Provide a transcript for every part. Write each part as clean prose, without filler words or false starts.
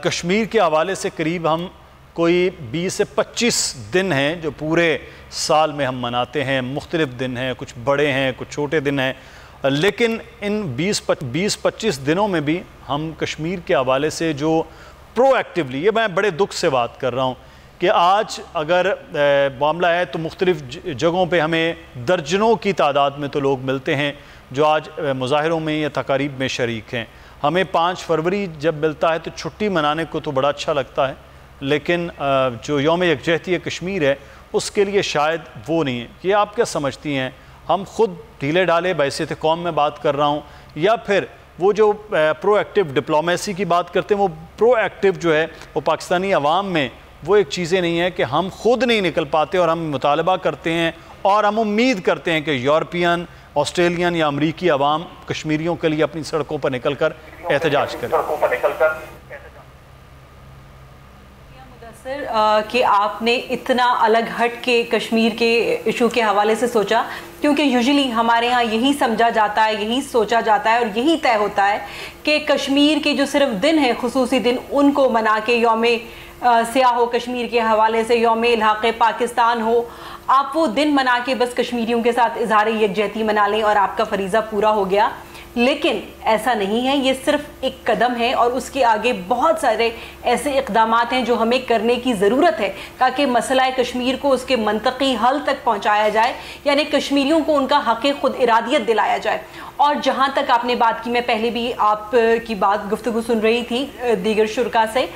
کشمیر کے حوالے سے قریب ہم کوئی 20 سے 25 دن ہیں جو پورے سال میں ہم مناتے ہیں. مختلف دن ہیں, کچھ بڑے ہیں, کچھ چھوٹے دن ہیں, لیکن ان 20-25 دنوں میں بھی ہم کشمیر کے حوالے سے جو پرو ایکٹیولی, یہ میں بڑے دکھ سے بات کر رہا ہوں کہ آج اگر معاملہ ہے تو مختلف جگہوں پہ ہمیں درجنوں کی تعداد میں تو لوگ ملتے ہیں جو آج مظاہروں میں یا تقاریب میں شریک ہیں. ہمیں 5 فروری جب ملتا ہے تو چھٹی منانے کو تو بڑا اچھا لگتا ہے, لیکن جو یوم یکجہتی کشمیر ہے اس کے لیے شاید وہ نہیں ہے. یہ آپ کیا سمجھتی ہیں, ہم خود ڈھیلے ڈالے بحیثیت قوم میں بات کر رہا ہوں, یا پھر وہ جو پرو ایکٹیو ڈپلومیسی کی بات کرتے ہیں وہ پرو ایکٹیو جو ہے وہ پاکستانی عوام میں وہ ایک چیزیں نہیں ہیں کہ ہم خود نہیں نکل پاتے اور ہم مطالبہ کرتے ہیں اور ہم امید کرتے ہیں کہ یورپین, آسٹریلین یا امریکی عوام کشمیریوں کے لیے اپنی سڑکوں پر نکل کر احتجاج کریں. کہ آپ نے اتنا الگ ہٹ کے کشمیر کے ایشو کے حوالے سے سوچا, کیونکہ یوزلی ہمارے ہاں یہی سمجھا جاتا ہے, یہی سوچا جاتا ہے اور یہی طے ہوتا ہے کہ کشمیر کے جو صرف دن ہیں, خصوصی دن, ان کو منا کے یوم سیاہ ہو کشمیر کے حوالے سے, یوم الحاق پاکستان ہو, آپ وہ دن منا کے بس کشمیریوں کے ساتھ اظہار یکجہتی منا لیں اور آپ کا فریضہ پورا ہو گیا. لیکن ایسا نہیں ہے, یہ صرف ایک قدم ہے اور اس کے آگے بہت سارے ایسے اقدامات ہیں جو ہمیں کرنے کی ضرورت ہے تاکہ مسئلہ کشمیر کو اس کے منطقی حل تک پہنچایا جائے, یعنی کشمیریوں کو ان کا حق خود ارادیت دلایا جائے. اور جہاں تک آپ نے بات کی, میں پہلے بھی آپ کی بات گفتگو سن رہی تھی دیگر شرکا سے,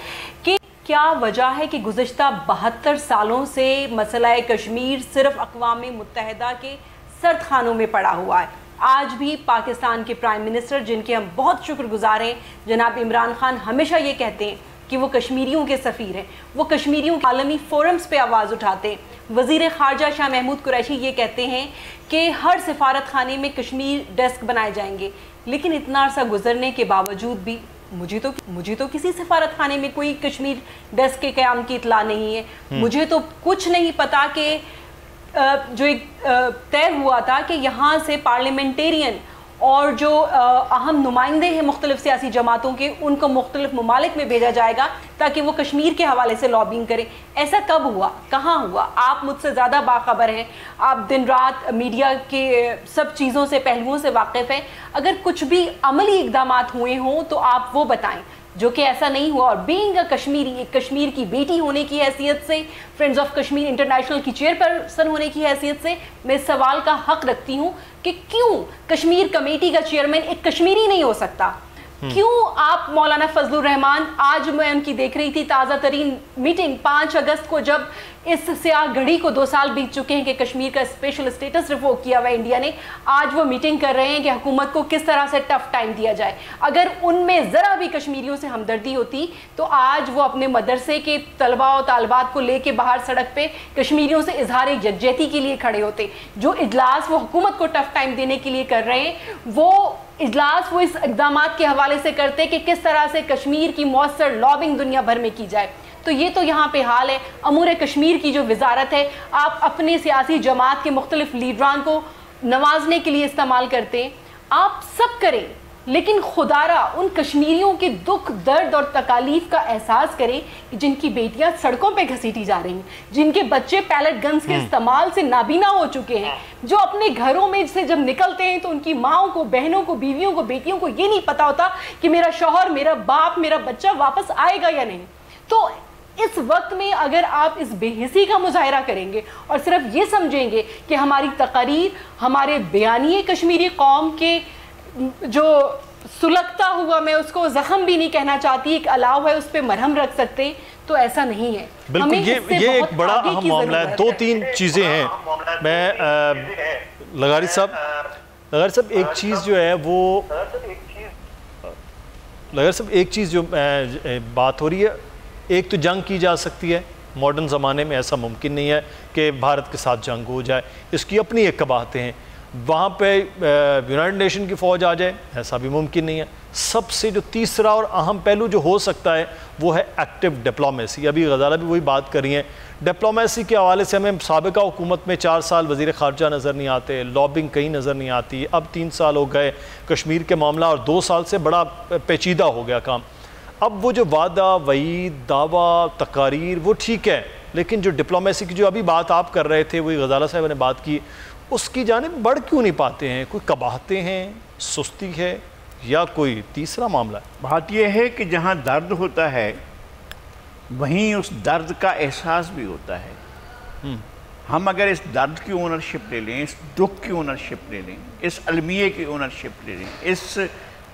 کہ کیا وجہ ہے کہ گزشتہ 72 سالوں سے مسئلہ کشمیر صرف اقوام متحدہ کے سرد خانوں میں پڑا ہوا ہے. آج بھی پاکستان کے پرائم منسٹر, جن کے ہم بہت شکر گزار ہیں, جناب عمران خان, ہمیشہ یہ کہتے ہیں کہ وہ کشمیریوں کے سفیر ہیں, وہ کشمیریوں کے عالمی فورمز پہ آواز اٹھاتے ہیں. وزیر خارجہ شاہ محمود قریشی یہ کہتے ہیں کہ ہر سفارت خانے میں کشمیر ڈیسک بنائے جائیں گے. لیکن اتنا عرصہ گزرنے کے باوجود بھی مجھے تو کسی سفارت خانے میں کوئی کشمیر ڈیسک کے قیام کی اطلاع نہیں ہے. مجھے تو کچھ نہیں پتا کہ جو ایک طے ہوا تھا کہ یہاں سے پارلیمنٹیرین اور جو اہم نمائندے ہیں مختلف سیاسی جماعتوں کے, ان کو مختلف ممالک میں بھیجا جائے گا تاکہ وہ کشمیر کے حوالے سے لابنگ کریں. ایسا کب ہوا, کہاں ہوا؟ آپ مجھ سے زیادہ باخبر ہیں, آپ دن رات میڈیا کے سب چیزوں سے, پہلوؤں سے واقف ہیں. اگر کچھ بھی عملی اقدامات ہوئے ہوں تو آپ وہ بتائیں, جو کہ ایسا نہیں ہوا. اور بینگ اے کشمیری, ایک کشمیر کی بیٹی ہونے کی حیثیت سے, فرینڈز آف کشمیر انٹرنیشنل کی چیئر پرسن ہونے کی حیثیت سے, میں اس سوال کا حق رکھتی ہوں کہ کیوں کشمیر کمیٹی کا چیئرمین ایک کشمیری نہیں ہو سکتا؟ کیوں آپ مولانا فضل الرحمان, آج میں ان کی دیکھ رہی تھی تازہ ترین میٹنگ 5 اگست کو, جب اس سیاہ گھڑی کو 2 سال بیت چکے ہیں کہ کشمیر کا اسپیشل اسٹیٹس ریووک کیا ہوا انڈیا نے, آج وہ میٹنگ کر رہے ہیں کہ حکومت کو کس طرح سے ٹف ٹائم دیا جائے. اگر ان میں ذرا بھی کشمیریوں سے ہمدردی ہوتی تو آج وہ اپنے مدرسے کے طلباء و طالبات کو لے کے باہر سڑک پہ کشمیریوں سے اظہار یکجہتی کے لیے کھڑے ہوتے. جو اجلاس وہ حکومت کو ٹف ٹائم دینے کے لیے کر رہے ہیں, وہ اجلاس وہ اس اقدامات کے حوالے سے کرتے کہ کس طرح سے کشمیر کی مؤثر لابنگ دنیا بھر میں کی جائے. تو یہ تو یہاں پہ حال ہے. امور کشمیر کی جو وزارت ہے, آپ اپنے سیاسی جماعت کے مختلف لیڈران کو نوازنے کے لیے استعمال کرتے ہیں. آپ سب کریں, لیکن خدا را ان کشمیریوں کے دکھ, درد اور تکالیف کا احساس کریں جن کی بیٹیاں سڑکوں پہ گھسیٹی جا رہی ہیں, جن کے بچے پیلٹ گنز کے استعمال سے نابینا ہو چکے ہیں, جو اپنے گھروں میں سے جب نکلتے ہیں تو ان کی ماؤں کو, بہنوں کو, بیویوں کو, بیٹیوں کو یہ نہیں پتا ہوتا کہ میرا شوہر, میرا باپ, میرا بچہ واپس آئے گا یا نہیں. تو اس وقت میں اگر آپ اس بے حسی کا مظاہرہ کریں گے اور صرف یہ سمجھیں گے کہ ہماری تقاریر, ہمارے بیانیے کشمیری قوم کے جو سلگتا ہوا, میں اس کو زخم بھی نہیں کہنا چاہتی, ایک علاو ہے, اس پہ مرہم رکھ سکتے, تو ایسا نہیں ہے. بالکل, یہ ایک بڑا اہم معاملہ ہے. 2-3 چیزیں ہیں. میں لغاری صاحب ایک چیز جو ہے وہ, لغاری صاحب ایک چیز جو بات ہو رہی ہے, ایک تو جنگ کی جا سکتی ہے, ماڈرن زمانے میں ایسا ممکن نہیں ہے کہ بھارت کے ساتھ جنگ ہو جائے, اس کی اپنی ایک قباحتیں ہیں. وہاں پہ یونائٹڈ نیشن کی فوج آ جائے, ایسا بھی ممکن نہیں ہے. سب سے جو تیسرا اور اہم پہلو جو ہو سکتا ہے وہ ہے ایکٹیو ڈپلومیسی. ابھی غزالہ بھی وہی بات کر رہی ہیں. ڈپلومیسی کے حوالے سے ہمیں سابقہ حکومت میں 4 سال وزیر خارجہ نظر نہیں آتے, لابنگ کہیں نظر نہیں آتی. اب 3 سال ہو گئے کشمیر کے معاملہ, اور 2 سال سے بڑا پیچیدہ ہو گیا کام. اب وہ جو وعدہ وعید دعویٰ تقاریر وہ ٹھیک ہے، لیکن جو ڈپلومیسی کی جو ابھی بات آپ کر رہے تھے، وہی غزالہ صاحب نے بات کی، اس کی جانب بڑھ کیوں نہیں پاتے ہیں؟ کوئی قباحتیں ہیں، سستی ہے، یا کوئی تیسرا معاملہ ہے؟ بات یہ ہے کہ جہاں درد ہوتا ہے وہیں اس درد کا احساس بھی ہوتا ہے۔ ہم اگر اس درد کی اونرشپ لے لیں، اس دکھ کی اونرشپ لے لیں، اس المیے کی اونرشپ لے لیں، اس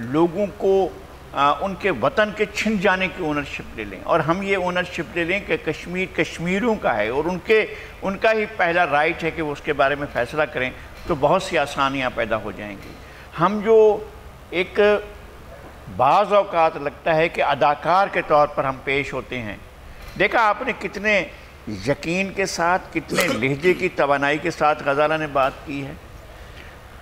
لوگوں کو ان کے وطن کے چھن جانے کی اونرشپ لے لیں، اور ہم یہ اونرشپ لے لیں کہ کشمیر کشمیریوں کا ہے اور ان کا ہی پہلا رائٹ ہے کہ وہ اس کے بارے میں فیصلہ کریں، تو بہت سی آسانیاں پیدا ہو جائیں گی۔ ہم جو ایک بعض اوقات لگتا ہے کہ اداکار کے طور پر ہم پیش ہوتے ہیں، دیکھا آپ نے کتنے یقین کے ساتھ، کتنے لہجے کی توانائی کے ساتھ غزالہ نے بات کی ہے۔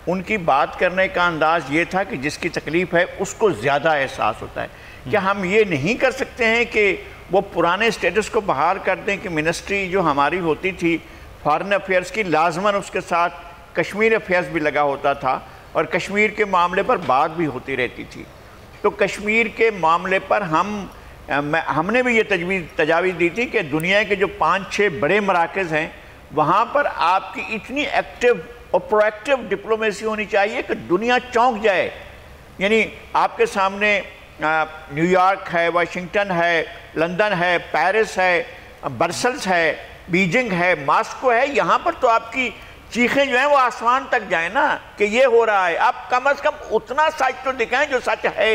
ان کی بات کرنے کا انداز یہ تھا کہ جس کی تکلیف ہے اس کو زیادہ احساس ہوتا ہے۔ کیا ہم یہ نہیں کر سکتے ہیں کہ وہ پرانے سٹیٹس کو بحال کر دیں کہ منسٹری جو ہماری ہوتی تھی فارن افیئرز کی، لازماً اس کے ساتھ کشمیر افیئرز بھی لگا ہوتا تھا اور کشمیر کے معاملے پر بات بھی ہوتی رہتی تھی؟ تو کشمیر کے معاملے پر ہم نے بھی یہ تجاویز دی تھی کہ دنیا کے جو 5-6 بڑے مراکز ہیں وہاں پر آپ کی اتنی ایکٹیو اور پرویکٹیو ڈپلومیسی ہونی چاہیے کہ دنیا چونک جائے۔ یعنی آپ کے سامنے نیو یارک ہے، واشنگٹن ہے، لندن ہے، پیرس ہے، برسلز ہے، بیجنگ ہے، ماسکو ہے، یہاں پر تو آپ کی چیخیں جو ہیں وہ آسمان تک جائیں نا کہ یہ ہو رہا ہے۔ آپ کم از کم اتنا سچ تو دکھائیں جو سچ ہے،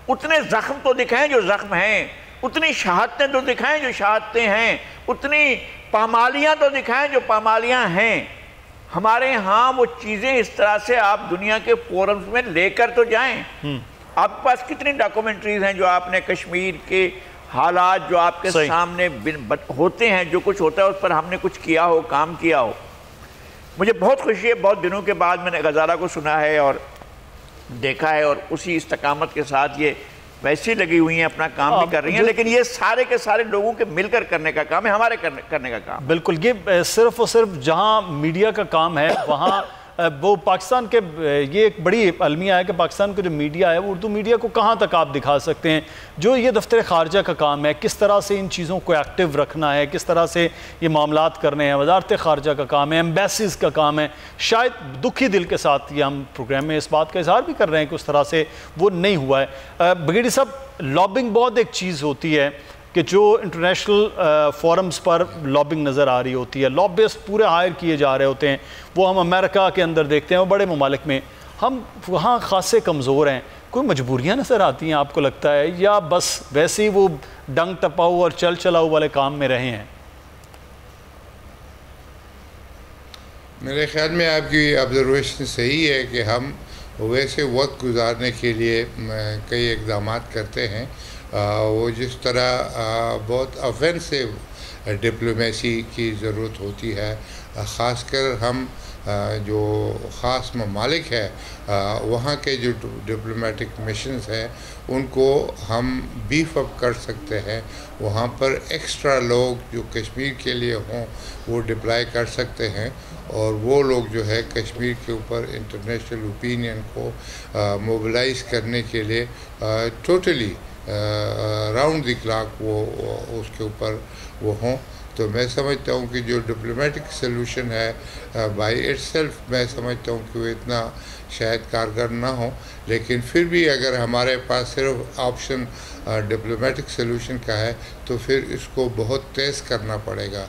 اتنے زخم تو دکھائیں جو زخم ہیں، اتنی شہادتیں تو دکھائیں جو شہادتیں ہیں، اتنی پامالیاں تو دکھائیں جو پامالیاں ہیں۔ ہمارے ہاں وہ چیزیں اس طرح سے آپ دنیا کے فورمز میں لے کر تو جائیں۔ آپ کے پاس کتنی ڈاکومنٹریز ہیں جو آپ نے کشمیر کے حالات جو آپ کے سامنے ہوتے ہیں، جو کچھ ہوتا ہے اس پر ہم نے کچھ کیا ہو، کام کیا ہو۔ مجھے بہت خوشی ہے، بہت دنوں کے بعد میں نے غزالہ کو سنا ہے اور دیکھا ہے، اور اسی استقامت کے ساتھ یہ ویسی لگی ہوئی ہیں، اپنا کام بھی کر رہی ہیں، لیکن یہ سارے کے سارے لوگوں کے مل کر کرنے کا کام ہے، ہمارے کرنے کا کام۔ بالکل، یہ صرف اور صرف جہاں میڈیا کا کام ہے وہاں وہ پاکستان کے یہ ایک بڑی المیہ ہے کہ پاکستان کا جو میڈیا ہے وہ اردو میڈیا کو کہاں تک آپ دکھا سکتے ہیں۔ جو یہ دفتر خارجہ کا کام ہے، کس طرح سے ان چیزوں کو ایکٹیو رکھنا ہے، کس طرح سے یہ معاملات کرنے ہیں، وزارت خارجہ کا کام ہے، ایمبیسیز کا کام ہے۔ شاید دکھی دل کے ساتھ یہ ہم پروگرام میں اس بات کا اظہار بھی کر رہے ہیں کہ اس طرح سے وہ نہیں ہوا ہے۔ بگیڑی صاحب، لابنگ بہت ایک چیز ہوتی ہے کہ جو انٹرنیشنل فورمز پر لابنگ نظر آ رہی ہوتی ہے، لابسٹ پورے ہائر کیے جا رہے ہوتے ہیں، وہ ہم امریکہ کے اندر دیکھتے ہیں، وہ بڑے ممالک میں، ہم وہاں خاصے کمزور ہیں۔ کوئی مجبوریاں نظر آتی ہیں آپ کو لگتا ہے، یا بس ویسے ہی وہ ڈنگ ٹپاؤ اور چل چلاؤ والے کام میں رہے ہیں؟ میرے خیال میں آپ کی آبزرویشن صحیح ہے کہ ہم ویسے وقت گزارنے کے لیے کئی اقدامات کرتے ہیں۔ وہ جس طرح بہت آفینسو ڈپلومیسی کی ضرورت ہوتی ہے، خاص کر ہم جو خاص ممالک ہے وہاں کے جو ڈپلومیٹک مشنز ہیں ان کو ہم بیف اپ کر سکتے ہیں۔ وہاں پر ایکسٹرا لوگ جو کشمیر کے لیے ہوں وہ ڈپلائی کر سکتے ہیں، اور وہ لوگ جو ہے کشمیر کے اوپر انٹرنیشنل اوپینین کو موبلائز کرنے کے لیے ٹوٹلی راؤنڈ دی کلاک وہ اس کے اوپر وہ ہوں۔ تو میں سمجھتا ہوں کہ جو ڈپلومیٹک سلوشن ہے بائی اٹ سیلف، میں سمجھتا ہوں کہ وہ اتنا شاید کارگر نہ ہو، لیکن پھر بھی اگر ہمارے پاس صرف آپشن ڈپلومیٹک سلوشن کا ہے تو پھر اس کو بہت تیز کرنا پڑے گا۔